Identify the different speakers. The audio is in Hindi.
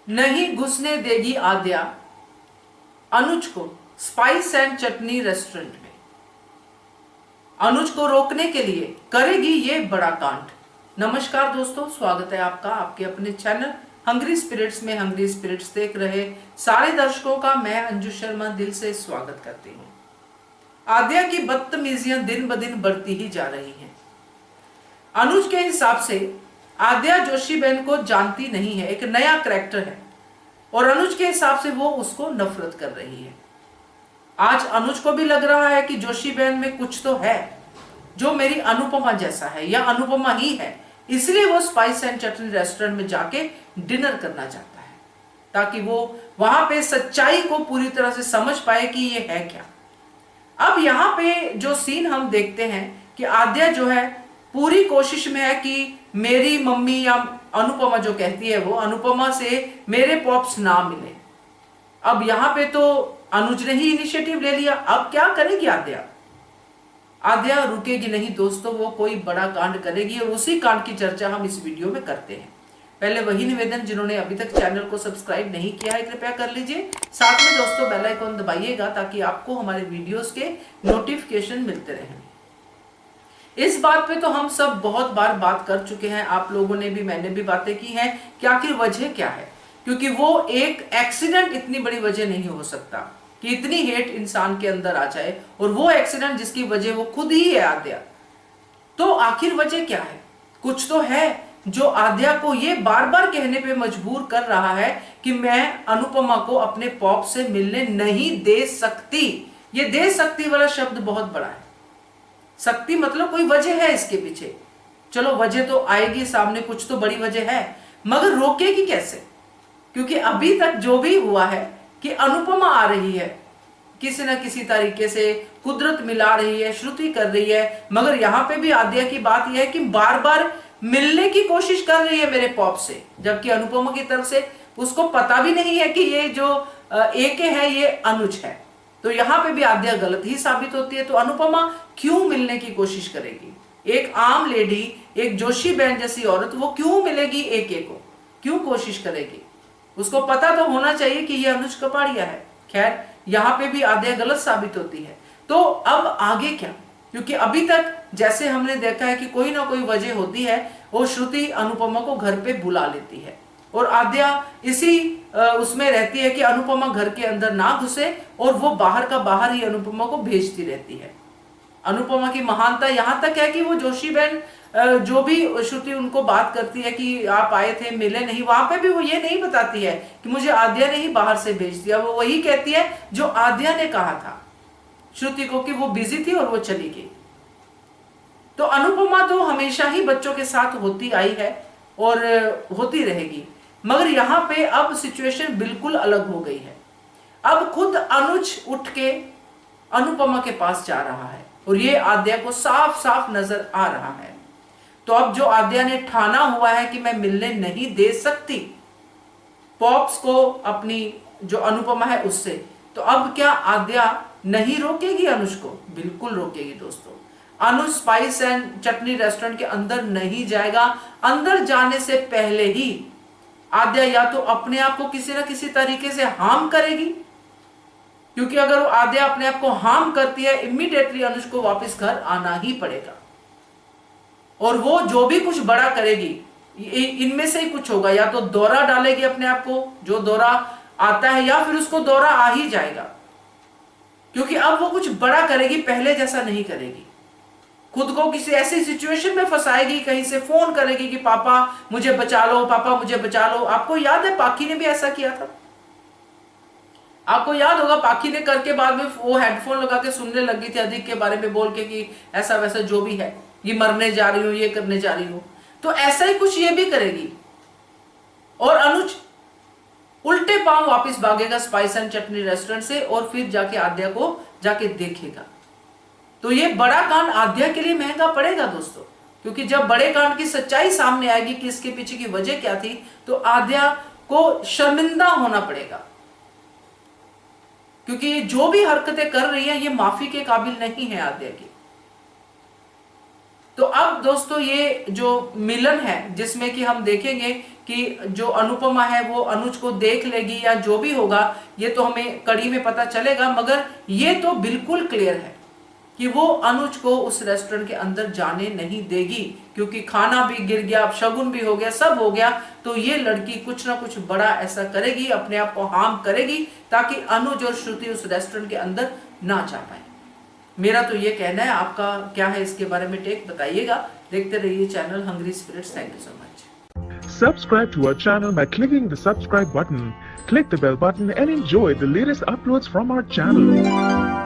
Speaker 1: नहीं घुसने देगी आद्या अनुज को स्पाइस एंड चटनी रेस्टोरेंट में। अनुज को रोकने के लिए करेगी ये बड़ा कांड। नमस्कार दोस्तों, स्वागत है आपका आपके अपने चैनल हंग्री स्पिरिट्स में। हंग्री स्पिरिट्स देख रहे सारे दर्शकों का मैं अंजू शर्मा दिल से स्वागत करती हूँ। आद्या की बदतमीजियां दिन ब दिन बढ़ती ही जा रही हैं। अनुज के हिसाब से आद्या जोशी बहन को जानती नहीं है, एक नया करैक्टर है और अनुज के हिसाब से वो उसको नफरत कर रही है। आज अनुज को भी लग रहा है कि जोशी बहन में कुछ तो है जो मेरी अनुपमा जैसा है या अनुपमा ही है, इसलिए वो स्पाइस एंड चटनी रेस्टोरेंट में जाके डिनर करना चाहता है ताकि वो वहां पे सच्चाई को पूरी तरह से समझ पाए कि ये है क्या। अब यहाँ पे जो सीन हम देखते हैं कि आद्या जो है पूरी कोशिश में है कि मेरी मम्मी या अनुपमा जो कहती है वो अनुपमा से मेरे पॉप्स ना मिले। अब यहाँ पे तो अनुज ने ही इनिशिएटिव ले लिया, अब क्या करेगी आद्या? आद्या रुकेगी नहीं दोस्तों, वो कोई बड़ा कांड करेगी और उसी कांड की चर्चा हम इस वीडियो में करते हैं। पहले वही निवेदन, जिन्होंने अभी तक चैनल को सब्सक्राइब नहीं किया है कृपया कर लीजिए, साथ में दोस्तों बेल आइकॉन दबाइएगा ताकि आपको हमारे वीडियोस के नोटिफिकेशन मिलते रहें। इस बात पे तो हम सब बहुत बार बात कर चुके हैं, आप लोगों ने भी मैंने भी बातें की हैं कि आखिर वजह क्या है, क्योंकि वो एक एक्सीडेंट इतनी बड़ी वजह नहीं हो सकता कि इतनी हेट इंसान के अंदर आ जाए, और वो एक्सीडेंट जिसकी वजह वो खुद ही है आद्या। तो आखिर वजह क्या है? कुछ तो है जो आद्या को ये बार बार कहने पे मजबूर कर रहा है कि मैं अनुपमा को अपने पॉप से मिलने नहीं दे सकती। ये दे सकती वाला शब्द बहुत बड़ा है। सकती मतलब कोई वजह है इसके पीछे, चलो वजह तो आएगी सामने, कुछ तो बड़ी वजह है, मगर रोकेगी कैसे? क्योंकि अभी तक जो भी हुआ है कि अनुपमा आ रही है, किसी न किसी तरीके से कुदरत मिला रही है, श्रुति कर रही है, मगर यहाँ पे भी आद्या की बात यह है कि बार बार मिलने की कोशिश कर रही है मेरे पॉप से, जबकि अनुपमा की तरफ से उसको पता भी नहीं है कि ये जो एके है ये अनुज है। तो यहाँ पे भी आद्या गलत ही साबित होती है। तो अनुपमा क्यों मिलने की कोशिश करेगी? एक आम लेडी, एक जोशी बहन जैसी औरत, वो क्यों मिलेगी एके को, क्यों कोशिश करेगी? उसको पता तो होना चाहिए कि ये अनुज कपाड़िया है। खैर यहाँ पे भी आद्या गलत साबित होती है। तो अब आगे क्या? क्योंकि अभी तक जैसे हमने देखा है कि कोई ना कोई वजह होती है, वो श्रुति अनुपमा को घर पे बुला लेती है और आद्या इसी उसमें रहती है कि अनुपमा घर के अंदर ना घुसे और वो बाहर का बाहर ही अनुपमा को भेजती रहती है। अनुपमा की महानता यहाँ तक है कि वो जोशी बहन जो भी श्रुति उनको बात करती है कि आप आए थे मिले नहीं, वहां पे भी वो ये नहीं बताती है कि मुझे आद्या ने ही बाहर से भेज दिया। वो वही कहती है जो आद्या ने कहा था श्रुति को कि वो बिजी थी और वो चली गई। तो अनुपमा तो हमेशा ही बच्चों के साथ होती आई है और होती रहेगी, मगर यहाँ पे अब सिचुएशन बिल्कुल अलग हो गई है। अब खुद अनुज उठ के अनुपमा के पास जा रहा है और ये आद्या को साफ साफ नजर आ रहा है। तो अब जो आद्या ने ठाना हुआ है कि मैं मिलने नहीं दे सकती पॉप्स को अपनी जो अनुपमा है उससे, तो अब क्या आद्या नहीं रोकेगी अनुज को? बिल्कुल रोकेगी दोस्तों। अनुज स्पाइस एंड चटनी रेस्टोरेंट के अंदर नहीं जाएगा। अंदर जाने से पहले ही आद्या या तो अपने आप को किसी ना किसी तरीके से हार्म करेगी, क्योंकि अगर वो आद्या अपने आप को हार्म करती है इमीडिएटली अनुज को वापस घर आना ही पड़ेगा। और वो जो भी कुछ बड़ा करेगी इनमें से ही कुछ होगा, या तो दौरा डालेगी अपने आप को, जो दौरा आता है, या फिर उसको दौरा आ ही जाएगा, क्योंकि अब वो कुछ बड़ा करेगी, पहले जैसा नहीं करेगी। खुद को किसी ऐसी सिचुएशन में फंसाएगी, कहीं से फोन करेगी कि पापा मुझे बचा लो, पापा मुझे बचा लो। आपको याद है पाखी ने भी ऐसा किया था, आपको याद होगा पाखी ने करके बाद में वो हेडफोन लगा के सुनने लगी थी अधिक के बारे में बोल के कि ऐसा वैसा जो भी है, ये मरने जा रही हूं, ये करने जा रही हूं। तो ऐसा ही कुछ ये भी करेगी और अनुज उल्टे पांव वापस भागेगा स्पाइस एंड चटनी रेस्टोरेंट से और फिर जाके आद्या को जाके देखेगा। तो ये बड़ा कांड आद्या के लिए महंगा पड़ेगा दोस्तों, क्योंकि जब बड़े कांड की सच्चाई सामने आएगी कि इसके पीछे की वजह क्या थी, तो आद्या को शर्मिंदा होना पड़ेगा, क्योंकि ये जो भी हरकतें कर रही है ये माफी के काबिल नहीं है आद्या की। तो अब दोस्तों ये जो मिलन है जिसमें कि हम देखेंगे कि जो अनुपमा है वो अनुज को देख लेगी या जो भी होगा, ये तो हमें कड़ी में पता चलेगा, मगर ये तो बिल्कुल क्लियर है कि वो अनुज को उस रेस्टोरेंट के अंदर जाने नहीं देगी, क्योंकि खाना भी गिर गया, शगुन भी हो गया, सब हो गया, तो ये लड़की कुछ ना कुछ बड़ा ऐसा करेगी, अपने आप को हार्म करेगी, ताकि अनुज और श्रुति उस रेस्टोरेंट के अंदर ना जा पाए। मेरा तो ये कहना है, आपका क्या है इसके बारे में टेक बताइएगा। देखते रहिए channel Hungry Spirits. Thank you so much.
Speaker 2: Subscribe to our channel by clicking the subscribe button. Click the bell button and enjoy the latest uploads from our channel.